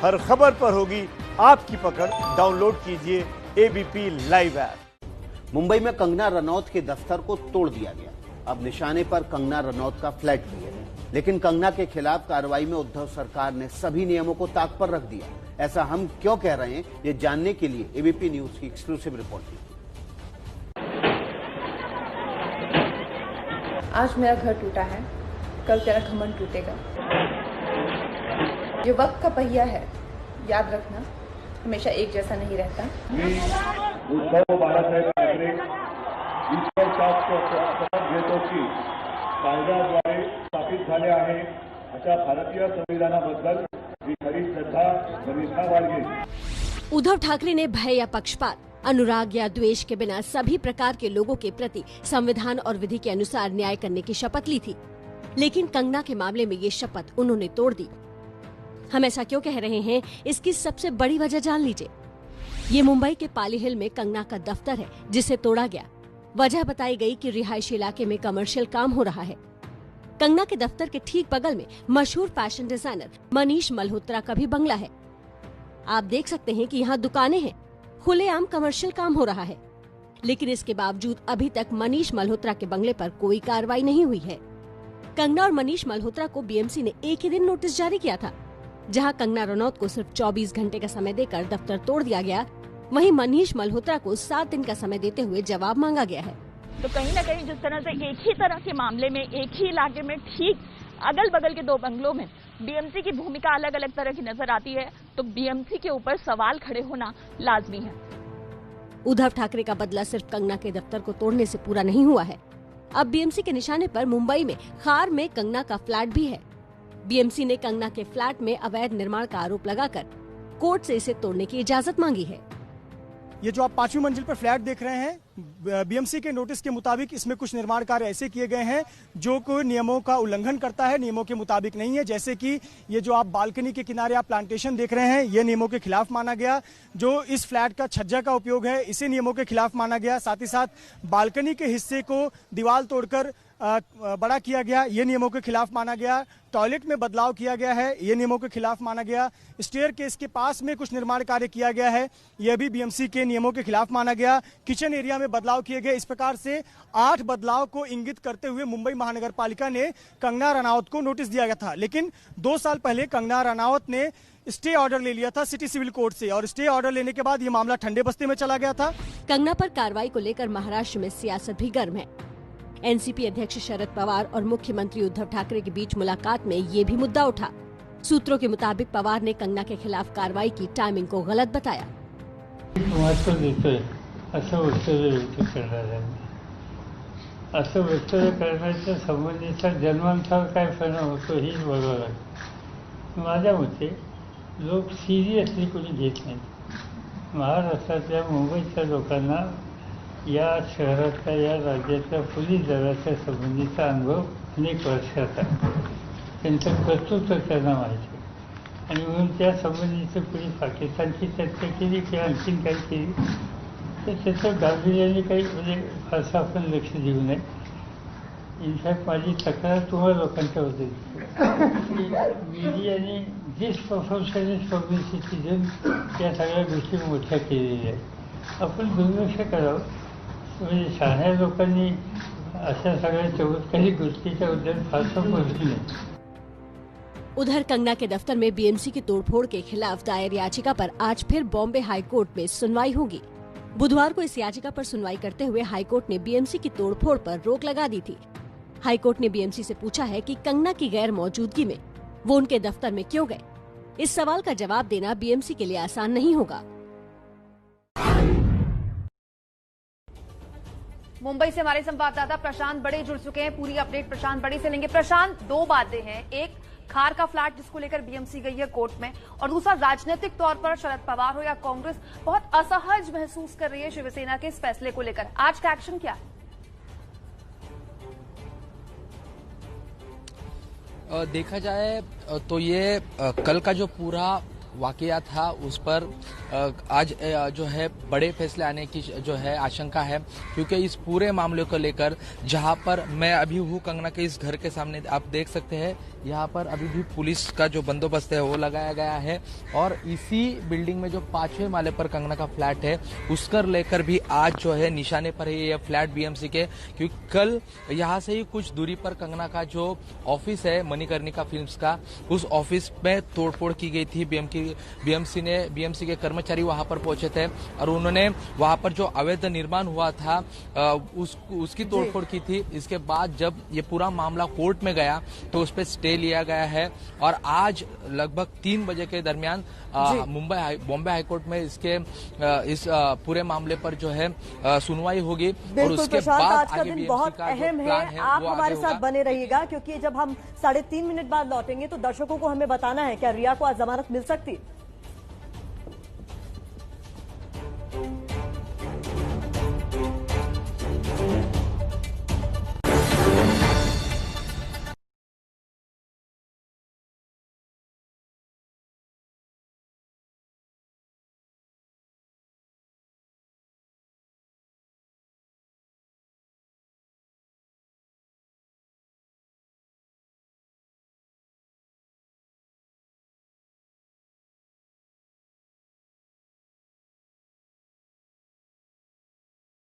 हर खबर पर होगी आपकी पकड़। डाउनलोड कीजिए एबीपी लाइव ऐप। मुंबई में कंगना रनौत के दफ्तर को तोड़ दिया गया। अब निशाने पर कंगना रनौत का फ्लैट भी है, लेकिन कंगना के खिलाफ कार्रवाई में उद्धव सरकार ने सभी नियमों को ताक पर रख दिया। ऐसा हम क्यों कह रहे हैं, ये जानने के लिए एबीपी न्यूज की एक्सक्लूसिव रिपोर्ट। आज मेरा घर टूटा है, कल तेरा घमंड टूटेगा। ये वक्त का पहिया है, याद रखना, हमेशा एक जैसा नहीं रहता। उद्धव बाळासाहेब ठाकरे ईश्वरच्या शपथ घेतो की कायद्याद्वारे स्थापित झाले आहे अशा भारतीय संविधानाबद्दल मी खरी श्रद्धा व निष्ठा बाळगेन। उद्धव ठाकरे ने भय या पक्षपात, अनुराग या द्वेष के बिना सभी प्रकार के लोगों के प्रति संविधान और विधि के अनुसार न्याय करने की शपथ ली थी, लेकिन कंगना के मामले में ये शपथ उन्होंने तोड़ दी। हम ऐसा क्यों कह रहे हैं, इसकी सबसे बड़ी वजह जान लीजिए। ये मुंबई के पाली हिल में कंगना का दफ्तर है, जिसे तोड़ा गया। वजह बताई गई कि रिहायशी इलाके में कमर्शियल काम हो रहा है। कंगना के दफ्तर के ठीक बगल में मशहूर फैशन डिजाइनर मनीष मल्होत्रा का भी बंगला है। आप देख सकते हैं कि यहाँ दुकानें हैं, खुलेआम कमर्शियल काम हो रहा है, लेकिन इसके बावजूद अभी तक मनीष मल्होत्रा के बंगले पर कोई कार्रवाई नहीं हुई है। कंगना और मनीष मल्होत्रा को बीएमसी ने एक ही दिन नोटिस जारी किया था, जहां कंगना रनौत को सिर्फ 24 घंटे का समय देकर दफ्तर तोड़ दिया गया, वहीं मनीष मल्होत्रा को 7 दिन का समय देते हुए जवाब मांगा गया है। तो कहीं न कहीं जिस तरह से एक ही तरह के मामले में एक ही इलाके में ठीक अगल बगल के 2 बंगलों में बीएमसी की भूमिका अलग अलग तरह की नजर आती है, तो बीएमसी के ऊपर सवाल खड़े होना लाजमी है। उद्धव ठाकरे का बदला सिर्फ कंगना के दफ्तर को तोड़ने से पूरा नहीं हुआ है। अब बीएमसी के निशाने पर मुंबई में खार में कंगना का फ्लैट भी है। बीएमसी ने कंगना के फ्लैट में अवैध निर्माण का आरोप लगाकर कोर्ट से इसे तोड़ने की इजाजत मांगी है। ये जो आप 5वीं मंजिल पर फ्लैट देख रहे हैं, बीएमसी के नोटिस के मुताबिक इसमें कुछ निर्माण कार्य ऐसे किए गए हैं जो कोई नियमों का उल्लंघन करता है, नियमों के मुताबिक नहीं है। जैसे कि ये जो आप बालकनी के किनारे आप प्लांटेशन देख रहे हैं, ये नियमों के खिलाफ माना गया। जो इस फ्लैट का छज्जा का उपयोग है, इसे नियमों के खिलाफ माना गया। साथ ही साथ बालकनी के हिस्से को दीवार तोड़कर बड़ा किया गया, ये नियमों के खिलाफ माना गया। टॉयलेट में बदलाव किया गया है, ये नियमों के खिलाफ माना गया। स्टेयर केस के पास में कुछ निर्माण कार्य किया गया है, यह भी बीएमसी के नियमों के खिलाफ माना गया। किचन एरिया में बदलाव किए गए। इस प्रकार से 8 बदलाव को इंगित करते हुए मुंबई महानगर पालिका ने कंगना रनौत को नोटिस दिया गया था। लेकिन 2 साल पहले कंगना रनौत ने स्टे ऑर्डर ले लिया था सिटी सिविल कोर्ट से, और स्टे ऑर्डर लेने के बाद ये मामला ठंडे बस्ते में चला गया था। कंगना पर कार्रवाई को लेकर महाराष्ट्र में सियासत भी गर्म है। एनसीपी अध्यक्ष शरद पवार और मुख्यमंत्री उद्धव ठाकरे के बीच मुलाकात में ये भी मुद्दा उठा। सूत्रों के मुताबिक पवार ने कंगना के खिलाफ कार्रवाई की टाइमिंग को गलत बताया। महत्व देतोय असं वक्तव्य व्यक्त करणार आहे। असं वक्तव्य करण्याच्या संबंधीचा जन्मांतर काय परिणाम होतो हे बघावं लागतं। माझ्या मते लोक सिरियसली कोणी घेत नाहीत। महाराष्ट्रातल्या मुंबईच्या लोकांना या शहरातल्या या राज्यातल्या पोलीस दलाच्या संबंधीचा अनुभव अनेक वर्षाचा, त्यांचं कर्तृत्व त्यांना माहिती आहे, आणि म्हणून त्या संबंधीचं कोणी पाकिस्तानची चर्चा केली किंवा आणखीन काही केली तर त्याचं गांभीर्याने काही म्हणजे फारसं आपण लक्ष देऊ नये। इनफॅक्ट माझी तक्रार तुम्हा लोकांच्या होती, मीडियाने डिसप्रोपोर्शनेट पब्लिसिटी देऊन त्या सगळ्या गोष्टी मोठ्या केलेल्या आहेत। आपण दुर्लक्ष करावं, म्हणजे शहाण्या लोकांनी अशा सगळ्या चमत्कारी गोष्टीच्या बद्दल फारसं बोलू नये। उधर कंगना के दफ्तर में बीएमसी की तोड़फोड़ के खिलाफ दायर याचिका पर आज फिर बॉम्बे हाई कोर्ट में सुनवाई होगी। बुधवार को इस याचिका पर सुनवाई करते हुए हाई कोर्ट ने बीएमसी की तोड़फोड़ पर रोक लगा दी थी। हाई कोर्ट ने बीएमसी से पूछा है कि कंगना की गैर मौजूदगी में वो उनके दफ्तर में क्यों गए। इस सवाल का जवाब देना बीएमसी के लिए आसान नहीं होगा। मुंबई से हमारे संवाददाता प्रशांत बड़े जुड़ चुके हैं। पूरी अपडेट प्रशांत बड़े से लेंगे। प्रशांत, 2 बातें हैं, एक खार का फ्लैट जिसको लेकर बीएमसी गई है कोर्ट में, और दूसरा राजनीतिक तौर पर शरद पवार हो या कांग्रेस बहुत असहज महसूस कर रही है शिवसेना के इस फैसले को लेकर। आज का एक्शन क्या है? देखा जाए तो ये कल का जो पूरा वाकया था उस पर आज जो है बड़े फैसले आने की जो है आशंका है, क्योंकि इस पूरे मामले को लेकर जहां पर मैं अभी हूं कंगना के इस घर के सामने, आप देख सकते हैं यहाँ पर अभी भी पुलिस का जो बंदोबस्त है वो लगाया गया है और इसी बिल्डिंग में जो 5वें माले पर कंगना का फ्लैट है उसकर लेकर भी आज जो है निशाने पर है ये फ्लैट बीएमसी के, क्योंकि कल यहाँ से ही कुछ दूरी पर कंगना का जो ऑफिस है मणिकर्णिका फिल्म्स का, उस ऑफिस में तोड़फोड़ की गई थी। बीएमसी के कर्मचारी वहां पर पहुंचे थे और उन्होंने वहां पर जो अवैध निर्माण हुआ था उसकी तोड़फोड़ की थी। इसके बाद जब ये पूरा मामला कोर्ट में गया तो उस पर स्टे लिया गया है और आज लगभग 3 बजे के दरमियान बॉम्बे हाईकोर्ट में इस पूरे मामले पर जो है सुनवाई होगी और उसके बाद आज का दिन बहुत अहम है। आप हमारे साथ बने रहिएगा क्योंकि जब हम 3.5 मिनट बाद लौटेंगे तो दर्शकों को हमें बताना है क्या रिया को आज जमानत मिल सकती है।